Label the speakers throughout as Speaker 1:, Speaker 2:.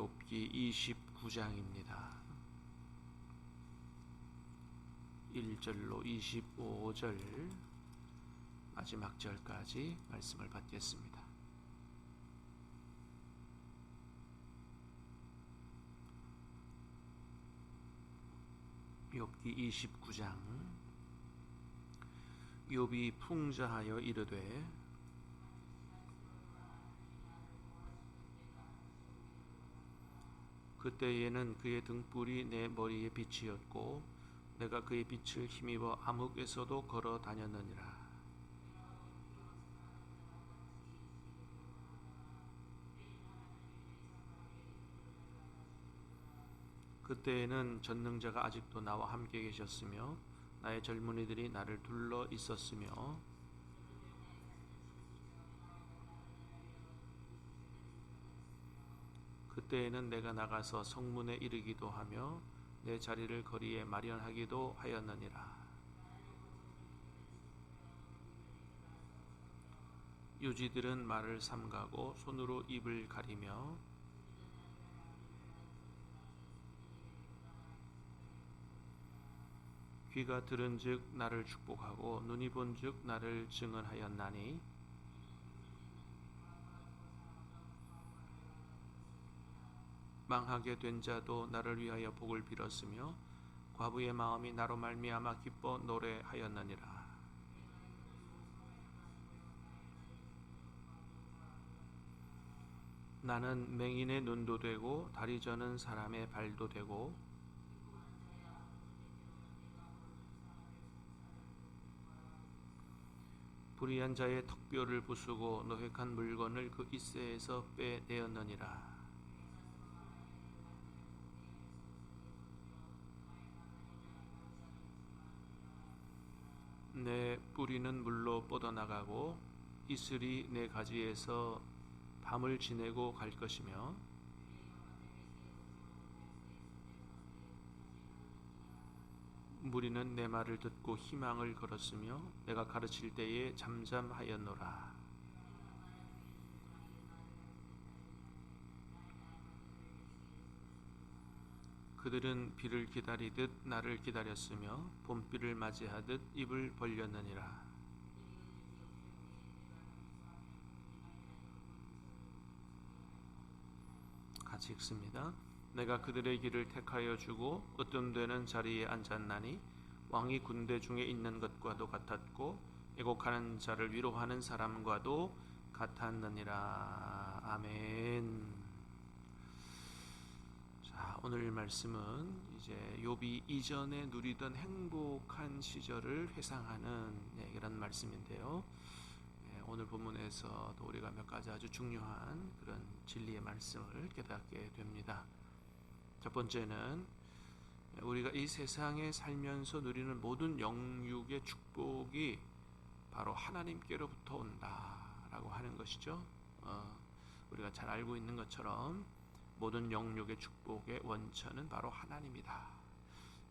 Speaker 1: 욥기 29장입니다. 1절로 25절 마지막 절까지 말씀을 받겠습니다. 욥기 29장. 욥이 풍자하여 이르되 그때에는 그의 등불이 내 머리에 빛이었고 내가 그의 빛을 힘입어 암흑에서도 걸어 다녔느니라. 그때에는 전능자가 아직도 나와 함께 계셨으며 나의 젊은이들이 나를 둘러 있었으며 그때에는 내가 나가서 성문에 이르기도 하며 내 자리를 거리에 마련하기도 하였느니라. 유지들은 말을 삼가고 손으로 입을 가리며 귀가 들은즉 나를 축복하고 눈이 본즉 나를 증언하였나니 망하게 된 자도 나를 위하여 복을 빌었으며 과부의 마음이 나로 말미암아 기뻐 노래하였느니라. 나는 맹인의 눈도 되고 다리 저는 사람의 발도 되고 불의한 자의 턱뼈를 부수고 노획한 물건을 그 이새에서 빼내었느니라. 내 뿌리는 물로 뻗어나가고 이슬이 내 가지에서 밤을 지내고 갈 것이며 무리는 내 말을 듣고 희망을 걸었으며 내가 가르칠 때에 잠잠하였노라. 그들은 비를 기다리듯 나를 기다렸으며 봄비를 맞이하듯 입을 벌렸느니라. 같이 읽습니다. 내가 그들의 길을 택하여 주고 으뜸되는 자리에 앉았나니 왕이 군대 중에 있는 것과도 같았고 애곡하는 자를 위로하는 사람과도 같았느니라. 아멘. 자, 오늘 말씀은 이제 욥이 이전에 누리던 행복한 시절을 회상하는 이런 말씀인데요. 오늘 본문에서도 우리가 몇 가지 아주 중요한 그런 진리의 말씀을 깨닫게 됩니다. 첫 번째는 우리가 이 세상에 살면서 누리는 모든 영육의 축복이 바로 하나님께로부터 온다라고 하는 것이죠. 우리가 잘 알고 있는 것처럼 모든 영육의 축복의 원천은 바로 하나님이다.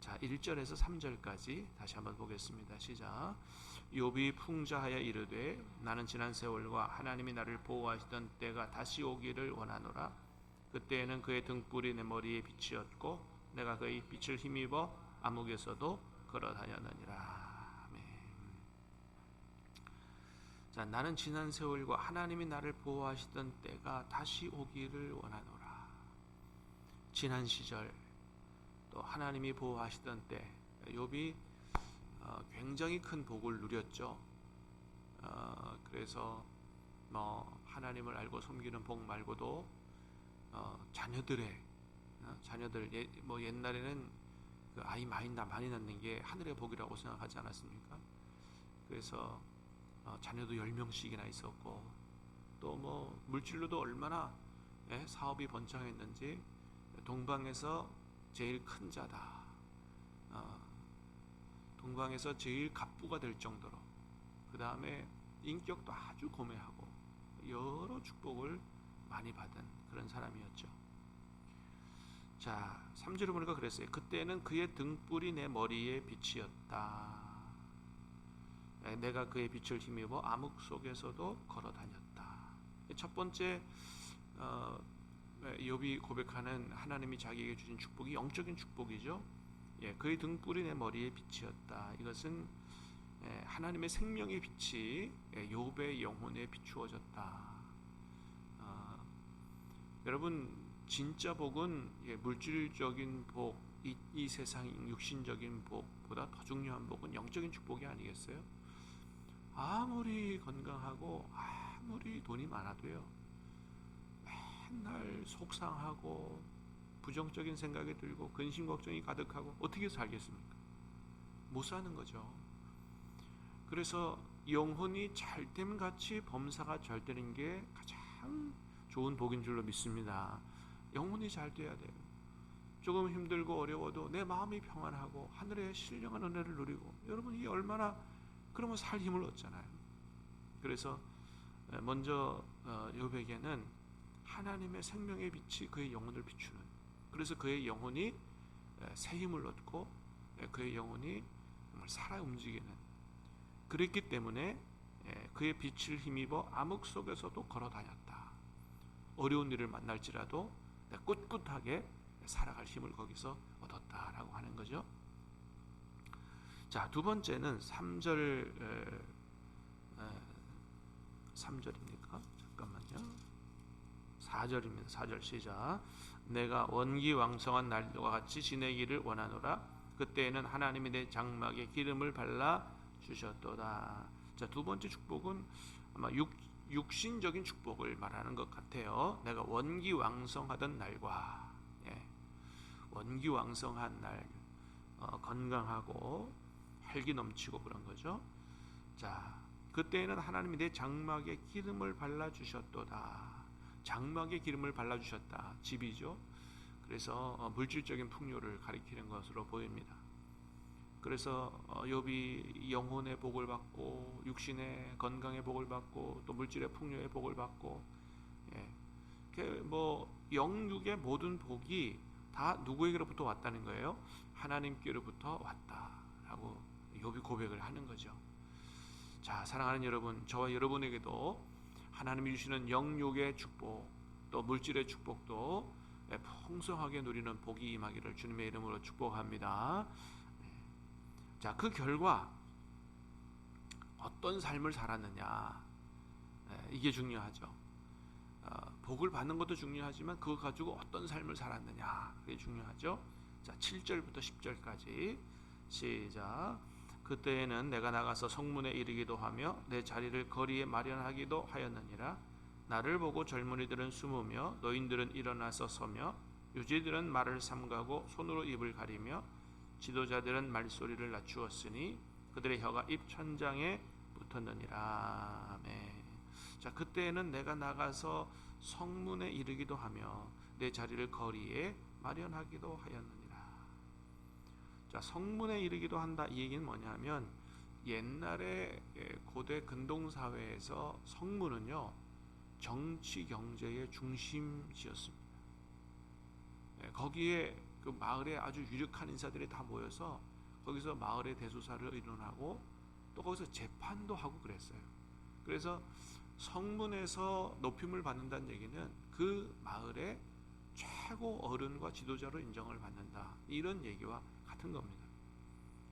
Speaker 1: 자, 1절에서 3절까지 다시 한번 보겠습니다. 시작. 욥이 풍자하여 이르되 나는 지난 세월과 하나님이 나를 보호하시던 때가 다시 오기를 원하노라. 그때에는 그의 등불이 내 머리에 빛이었고 내가 그의 빛을 힘입어 암흑에서도 걸어 다녔느니라. 아멘. 자, 나는 지난 세월과 하나님이 나를 보호하시던 때가 다시 오기를 원하노라. 지난 시절 또 하나님이 보호하시던 때 욥이 굉장히 큰 복을 누렸죠. 그래서 하나님을 알고 섬기는 복 말고도 자녀들 옛날에는 그 아이 많이 낳는 게 하늘의 복이라고 생각하지 않았습니까? 그래서 자녀도 10명씩이나 있었고 또 물질로도 얼마나 사업이 번창했는지 동방에서 제일 큰 자다. 동방에서 제일 갑부가 될 정도로 그 다음에 인격도 아주 고매하고 여러 축복을 많이 받은 그런 사람이었죠. 자, 3절을 보니까 그랬어요. 그때는 그의 등불이 내 머리에 빛이었다. 내가 그의 빛을 힘입어 암흑 속에서도 걸어 다녔다. 첫 번째 욥이 고백하는 하나님이 자기에게 주신 축복이 영적인 축복이죠. 그의 등불이 내 머리에 빛이었다. 이것은 하나님의 생명의 빛이 욥의 영혼에 비추어졌다. 여러분, 진짜 복은 물질적인 복, 이 세상 육신적인 복보다 더 중요한 복은 영적인 축복이 아니겠어요? 아무리 건강하고 아무리 돈이 많아도요, 맨날 속상하고 부정적인 생각이 들고 근심 걱정이 가득하고 어떻게 살겠습니까? 못 사는 거죠. 그래서 영혼이 잘됨같이 범사가 잘 되는 게 가장 좋은 복인 줄로 믿습니다. 영혼이 잘 돼야 돼요. 조금 힘들고 어려워도 내 마음이 평안하고 하늘의 신령한 은혜를 누리고, 여러분 이게 얼마나, 그러면 살 힘을 얻잖아요. 그래서 먼저 욥에게는 하나님의 생명의 빛이 그의 영혼을 비추는, 그래서 그의 영혼이 새 힘을 얻고 그의 영혼이 정말 살아 움직이는, 그랬기 때문에 그의 빛을 힘입어 암흑 속에서도 걸어 다녔다. 어려운 일을 만날지라도 꿋꿋하게 살아갈 힘을 거기서 얻었다라고 하는 거죠. 자, 두 번째는 3절입니까? 잠깐만요. 4절입니다. 4절 시작. 내가 원기왕성한 날과 같이 지내기를 원하노라. 그때에는 하나님이 내 장막에 기름을 발라 주셨도다. 자, 두 번째 축복은 아마 육신적인 축복을 말하는 것 같아요. 내가 원기왕성하던 날과, 원기왕성한 날, 건강하고 활기 넘치고 그런 거죠. 자, 그때에는 하나님이 내 장막에 기름을 발라 주셨도다. 장막에 기름을 발라 주셨다. 집이죠. 그래서 물질적인 풍요를 가리키는 것으로 보입니다. 그래서 욥이 영혼의 복을 받고 육신의 건강의 복을 받고 또 물질의 풍요의 복을 받고, 영육의 모든 복이 다 누구에게로부터 왔다는 거예요? 하나님께로부터 왔다라고 욥이 고백을 하는 거죠. 자, 사랑하는 여러분, 저와 여러분에게도 하나님이 주시는 영육의 축복, 또 물질의 축복도 풍성하게 누리는 복이 임하기를 주님의 이름으로 축복합니다. 자, 그 결과 어떤 삶을 살았느냐, 이게 중요하죠. 복을 받는 것도 중요하지만 그거 가지고 어떤 삶을 살았느냐, 그게 중요하죠. 자, 7절부터 10절까지 시작. 그때에는 내가 나가서 성문에 이르기도 하며 내 자리를 거리에 마련하기도 하였느니라. 나를 보고 젊은이들은 숨으며 노인들은 일어나서 서며 유지들은 말을 삼가고 손으로 입을 가리며 지도자들은 말소리를 낮추었으니 그들의 혀가 입 천장에 붙었느니라. 아멘. 자, 그때에는 내가 나가서 성문에 이르기도 하며 내 자리를 거리에 마련하기도 하였느니라. 자, 성문에 이르기도 한다, 이 얘기는 뭐냐면 옛날에 고대 근동사회에서 성문은요, 정치 경제의 중심지였습니다. 거기에 그 마을에 아주 유력한 인사들이 다 모여서 거기서 마을의 대소사를 의논하고 또 거기서 재판도 하고 그랬어요. 그래서 성문에서 높임을 받는다는 얘기는 그 마을의 최고 어른과 지도자로 인정을 받는다, 이런 얘기와 같은 겁니다.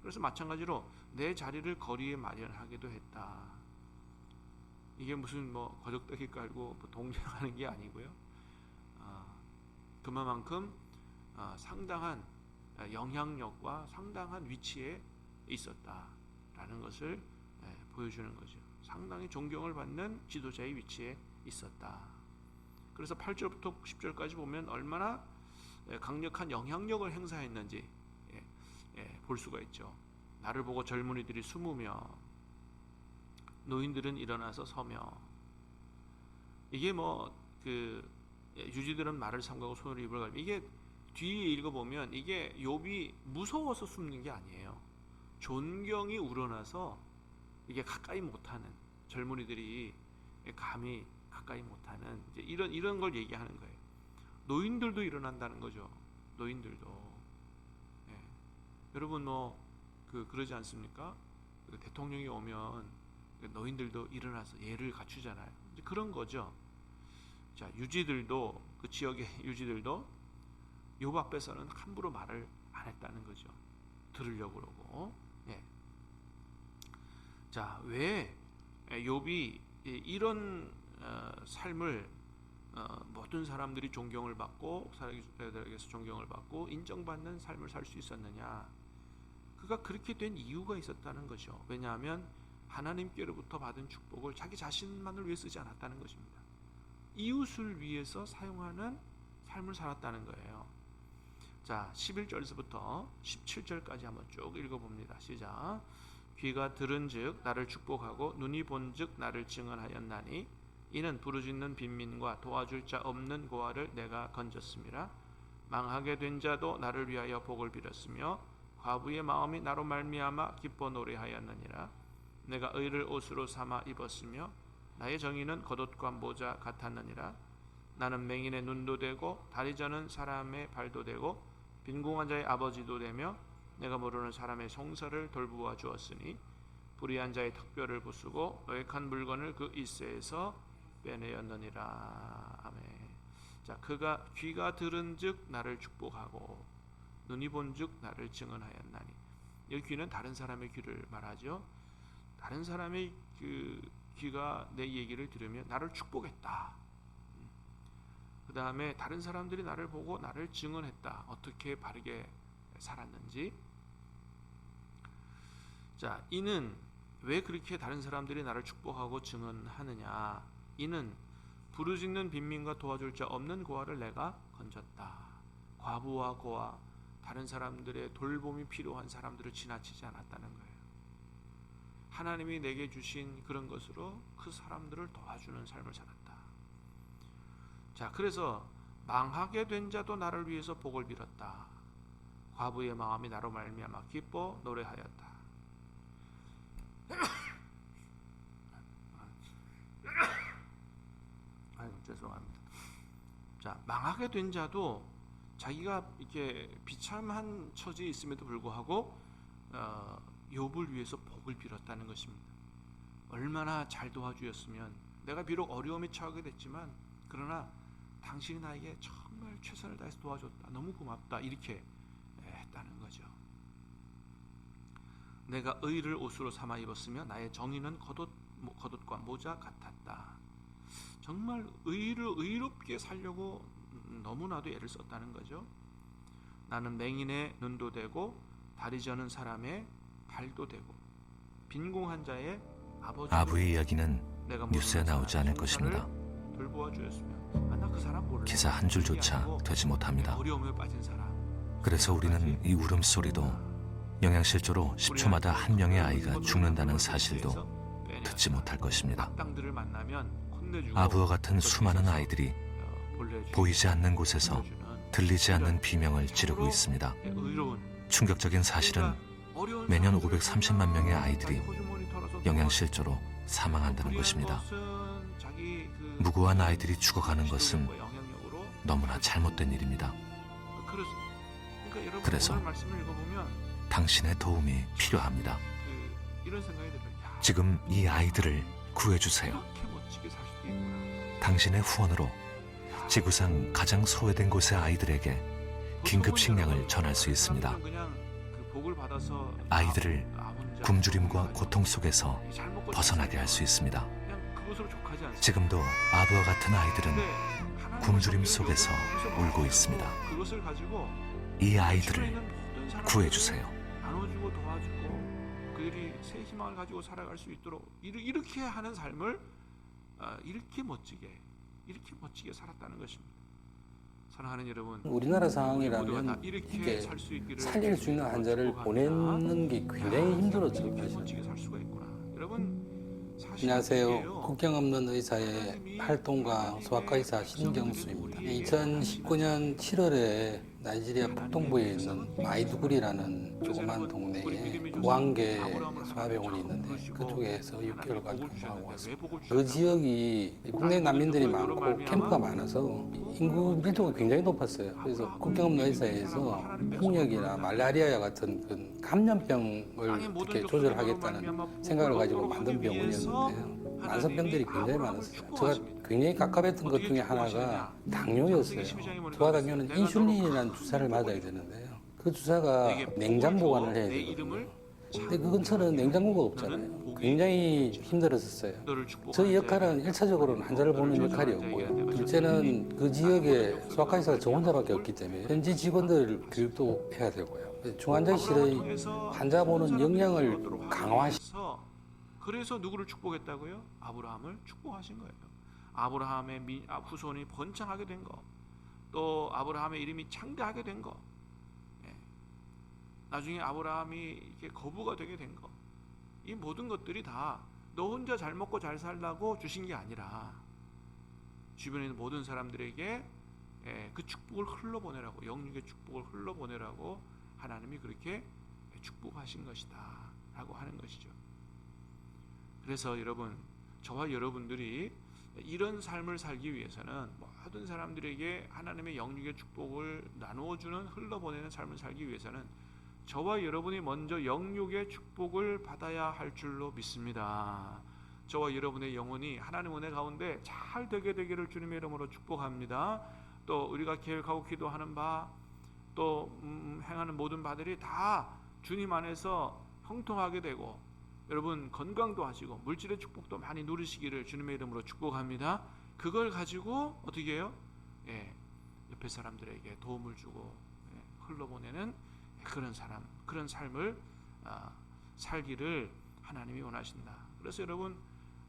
Speaker 1: 그래서 마찬가지로 내 자리를 거리에 마련하기도 했다. 이게 무슨 거적대기 깔고 동정하는 게 아니고요. 그만큼 상당한 영향력과 상당한 위치에 있었다라는 것을 보여주는 거죠. 상당히 존경을 받는 지도자의 위치에 있었다. 그래서 8절부터 10절까지 보면 얼마나 강력한 영향력을 행사했는지 볼 수가 있죠. 나를 보고 젊은이들이 숨으며 노인들은 일어나서 서며, 이게 유지들은 말을 삼가고 손으로 입을 가리며, 이게 뒤에 읽어보면 이게 욥이 무서워서 숨는 게 아니에요. 존경이 우러나서 이게 가까이 못하는, 젊은이들이 감히 가까이 못하는 이제 이런 걸 얘기하는 거예요. 노인들도 일어난다는 거죠. 노인들도. 여러분 그러지 않습니까? 대통령이 오면 노인들도 일어나서 예를 갖추잖아요. 이제 그런 거죠. 자, 유지들도 그 지역의 유지들도 욥 앞에서는 함부로 말을 안 했다는 거죠. 들으려고 그러고. 예. 자, 왜 욥이 이런 삶을 모든 사람들이 존경을 받고 사람들에게서 존경을 받고 인정받는 삶을 살 수 있었느냐? 그가 그렇게 된 이유가 있었다는 거죠. 왜냐하면 하나님께로부터 받은 축복을 자기 자신만을 위해 쓰지 않았다는 것입니다. 이웃을 위해서 사용하는 삶을 살았다는 거예요. 자, 11절에서부터 17절까지 한번 쭉 읽어봅니다. 시작. 귀가 들은즉 나를 축복하고 눈이 본즉 나를 증언하였나니 이는 부르짖는 빈민과 도와줄 자 없는 고아를 내가 건졌음이라. 망하게 된 자도 나를 위하여 복을 빌었으며 과부의 마음이 나로 말미암아 기뻐 노래하였느니라. 내가 의를 옷으로 삼아 입었으며 나의 정의는 겉옷과 모자 같았느니라. 나는 맹인의 눈도 되고 다리 저는 사람의 발도 되고 빈궁한 자의 아버지도 되며 내가 모르는 사람의 송사를 돌보아 주었으니 불의한 자의 턱뼈를 부수고 노획한 물건을 그 일세에서 빼내었느니라. 아멘. 자, 그가 귀가 들은즉 나를 축복하고 눈이 본즉 나를 증언하였나니. 이 귀는 다른 사람의 귀를 말하죠. 다른 사람의 그 귀가 내 얘기를 들으면 나를 축복했다. 그 다음에 다른 사람들이 나를 보고 나를 증언했다. 어떻게 바르게 살았는지. 자, 이는 왜 그렇게 다른 사람들이 나를 축복하고 증언하느냐? 이는 부르짖는 빈민과 도와줄 자 없는 고아를 내가 건졌다. 과부와 고아, 다른 사람들의 돌봄이 필요한 사람들을 지나치지 않았다는 거예요. 하나님이 내게 주신 그런 것으로 그 사람들을 도와주는 삶을 살았다. 자, 그래서 망하게 된 자도 나를 위해서 복을 빌었다. 과부의 마음이 나로 말미암아 기뻐 노래하였다. 아유, 죄송합니다. 자, 망하게 된 자도 자기가 이렇게 비참한 처지에 있음에도 불구하고 욥을 위해서 복을 빌었다는 것입니다. 얼마나 잘 도와주었으면, 내가 비록 어려움에 처하게 됐지만 그러나 당신이 나에게 정말 최선을 다해서 도와줬다. 너무 고맙다. 이렇게 했다는 거죠. 내가 의를 옷으로 삼아 입었으며 나의 정의는 겉옷과 모자 같았다. 정말 의롭게 살려고 너무나도 애를 썼다는 거죠. 나는 맹인의 눈도 되고 다리 저는 사람의 발도 되고 빈궁한 자의
Speaker 2: 아부의 이야기는 뉴스에 나오지 않을 것입니다. 기사 한 줄조차 되지 못합니다. 그래서 우리는 이 울음소리도 영양실조로 10초마다 한 명의 아이가 죽는다는 사실도 듣지 못할 것입니다. 아부와 같은 수많은 아이들이 보이지 않는 곳에서 들리지 않는 비명을 지르고 있습니다. 충격적인 사실은 매년 530만 명의 아이들이 영양실조로 사망한다는 것입니다. 무고한 아이들이 죽어가는 것은 너무나 잘못된 일입니다. 그래서 당신의 도움이 필요합니다. 지금 이 아이들을 구해주세요. 당신의 후원으로 지구상 가장 소외된 곳의 아이들에게 긴급 식량을 전할 수 있습니다. 아이들을 굶주림과 고통 속에서 벗어나게 할 수 있습니다. 지금도 아부와 같은 아이들은 굶주림 속에서 울고 있습니다. 이 아이들을 구해주세요.
Speaker 1: 나눠주고 도와주고 그들이 새 희망을 가지고 살아갈 수 있도록 이렇게 하는 삶을 이렇게 멋지게 살았다는 것입니다. 사랑하는 여러분,
Speaker 3: 우리나라 상황이라면 이게 살릴 수 있는 환자를 보내는 게 굉장히 힘들었죠.
Speaker 1: 멋지게 살 수가 있구나. 여러분,
Speaker 3: 안녕하세요. 국경 없는 의사의 활동가 소아과 의사 신경수입니다. 2019년 7월에 나이지리아 북동부에 있는 마이두구리라는 조그만 동네에 무안개 소아병원이 있는데 그쪽에서 6개월간 근무하고 왔습니다. 그 지역이 국내 난민들이 많고 캠프가 많아서 인구 밀도가 굉장히 높았어요. 그래서 국경 없는 의사에서 홍역이나 말라리아와 같은 그 감염병을 이렇게 조절하겠다는 생각을 가지고 만든 병원이었는데요. 만성병들이 굉장히 많았어요. 제가 굉장히 깝깝했던 것 중에 하나가 당뇨였어요. 부하당뇨는 인슐린이라는 주사를 맞아야 되는데요. 그 주사가 냉장 보관을 해야 되거든요. 근데 그 근처는 냉장고가 없잖아요. 굉장히 힘들었었어요. 저희 역할은 1차적으로는 환자를 보는 역할이었고요. 둘째는 그 지역에 소아과 의사가 저 혼자밖에 없기 때문에 현지 직원들 교육도 해야 되고요. 중환자실의 환자 보는 역량을 강화시키고
Speaker 1: 그래서 누구를 축복했다고요? 아브라함을 축복하신 거예요. 아브라함의 후손이 번창하게 된 거, 또 아브라함의 이름이 창대하게 된 거, 나중에 아브라함이 이렇게 거부가 되게 된 거, 이 모든 것들이 다 너 혼자 잘 먹고 잘 살라고 주신 게 아니라 주변에 있는 모든 사람들에게 그 축복을 흘러보내라고, 영육의 축복을 흘러보내라고 하나님이 그렇게 축복하신 것이다 라고 하는 것이죠. 그래서 여러분, 저와 여러분들이 이런 삶을 살기 위해서는 모든 사람들에게 하나님의 영육의 축복을 나누어주는, 흘러보내는 삶을 살기 위해서는 저와 여러분이 먼저 영육의 축복을 받아야 할 줄로 믿습니다. 저와 여러분의 영혼이 하나님 은혜 가운데 잘 되게 되기를 주님의 이름으로 축복합니다. 또 우리가 계획하고 기도하는 바, 또 행하는 모든 바들이 다 주님 안에서 형통하게 되고, 여러분 건강도 하시고 물질의 축복도 많이 누리시기를 주님의 이름으로 축복합니다. 그걸 가지고 어떻게 해요? 옆에 사람들에게 도움을 주고 흘러보내는 그런 사람, 그런 삶을 살기를 하나님이 원하신다. 그래서 여러분,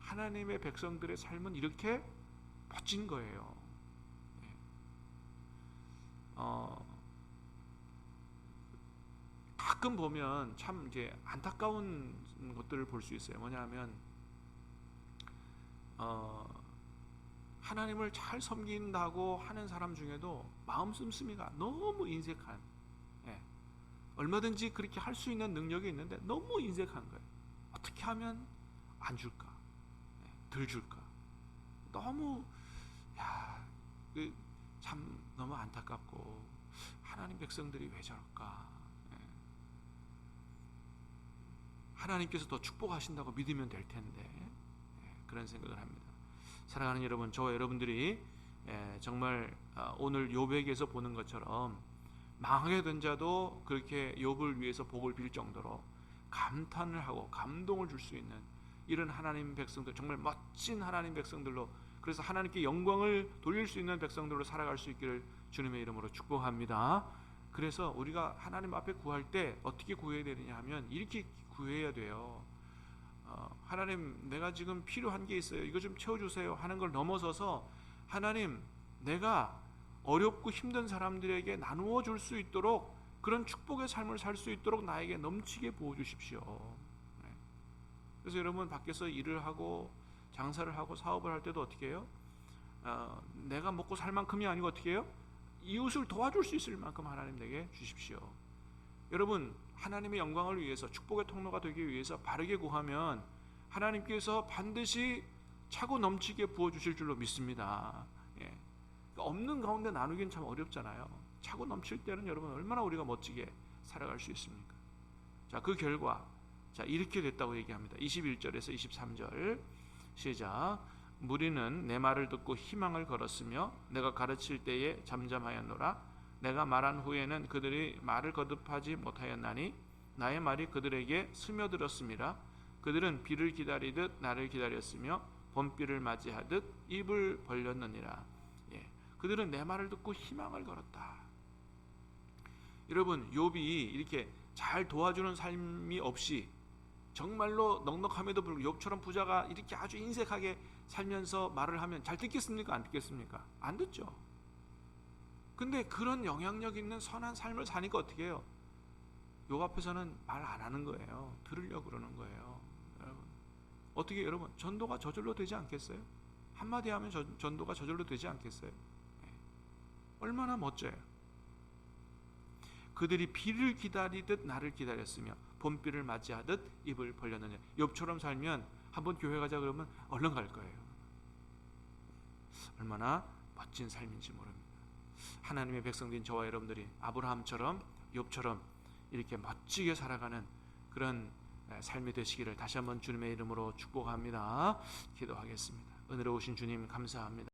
Speaker 1: 하나님의 백성들의 삶은 이렇게 멋진 거예요. 가끔 보면 참 이제 안타까운 것들을 볼 수 있어요. 뭐냐면 하나님을 잘 섬긴다고 하는 사람 중에도 마음 씀씀이가 너무 인색한, 얼마든지 그렇게 할 수 있는 능력이 있는데 너무 인색한 거예요. 어떻게 하면 안 줄까? 덜 줄까? 너무 참 너무 안타깝고, 하나님 백성들이 왜 저럴까? 하나님께서 더 축복하신다고 믿으면 될 텐데, 그런 생각을 합니다. 사랑하는 여러분, 저와 여러분들이 정말 오늘 욥에게서 보는 것처럼 망하게 된 자도 그렇게 욥을 위해서 복을 빌 정도로 감탄을 하고 감동을 줄 수 있는 이런 하나님 백성들, 정말 멋진 하나님 백성들로, 그래서 하나님께 영광을 돌릴 수 있는 백성들로 살아갈 수 있기를 주님의 이름으로 축복합니다. 그래서 우리가 하나님 앞에 구할 때 어떻게 구해야 되느냐 하면 이렇게 구해야 돼요. 하나님, 내가 지금 필요한 게 있어요, 이거 좀 채워주세요 하는 걸 넘어서서, 하나님, 내가 어렵고 힘든 사람들에게 나누어 줄 수 있도록, 그런 축복의 삶을 살 수 있도록 나에게 넘치게 부어주십시오. 그래서 여러분, 밖에서 일을 하고 장사를 하고 사업을 할 때도 어떻게 해요? 내가 먹고 살 만큼이 아니고 어떻게 해요? 이웃을 도와줄 수 있을 만큼 하나님 내게 주십시오. 여러분, 하나님의 영광을 위해서, 축복의 통로가 되기 위해서 바르게 구하면 하나님께서 반드시 차고 넘치게 부어주실 줄로 믿습니다. 없는 가운데 나누기는 참 어렵잖아요. 차고 넘칠 때는 여러분 얼마나 우리가 멋지게 살아갈 수 있습니까? 자, 그 결과 이렇게 됐다고 얘기합니다. 21절에서 23절 시작. 무리는 내 말을 듣고 희망을 걸었으며 내가 가르칠 때에 잠잠하였노라. 내가 말한 후에는 그들이 말을 거듭하지 못하였나니 나의 말이 그들에게 스며들었음이라. 그들은 비를 기다리듯 나를 기다렸으며 봄비를 맞이하듯 입을 벌렸느니라. 그들은 내 말을 듣고 희망을 걸었다. 여러분, 욥이 이렇게 잘 도와주는 삶이 없이 정말로 넉넉함에도 불구하고 욥처럼 부자가 이렇게 아주 인색하게 살면서 말을 하면 잘 듣겠습니까? 안 듣겠습니까? 안 듣죠. 근데 그런 영향력 있는 선한 삶을 사니까 어떻게 해요? 욥 앞에서는 말 안 하는 거예요. 들으려고 그러는 거예요. 여러분, 어떻게 여러분, 전도가 저절로 되지 않겠어요? 한마디 하면 전도가 저절로 되지 않겠어요? 얼마나 멋져요. 그들이 비를 기다리듯 나를 기다렸으며 봄비를 맞이하듯 입을 벌렸느냐. 욥처럼 살면 한번 교회 가자 그러면 얼른 갈 거예요. 얼마나 멋진 삶인지 모릅니다. 하나님의 백성들인 저와 여러분들이 아브라함처럼 욥처럼 이렇게 멋지게 살아가는 그런 삶이 되시기를 다시 한번 주님의 이름으로 축복합니다. 기도하겠습니다. 은혜로우신 주님 감사합니다.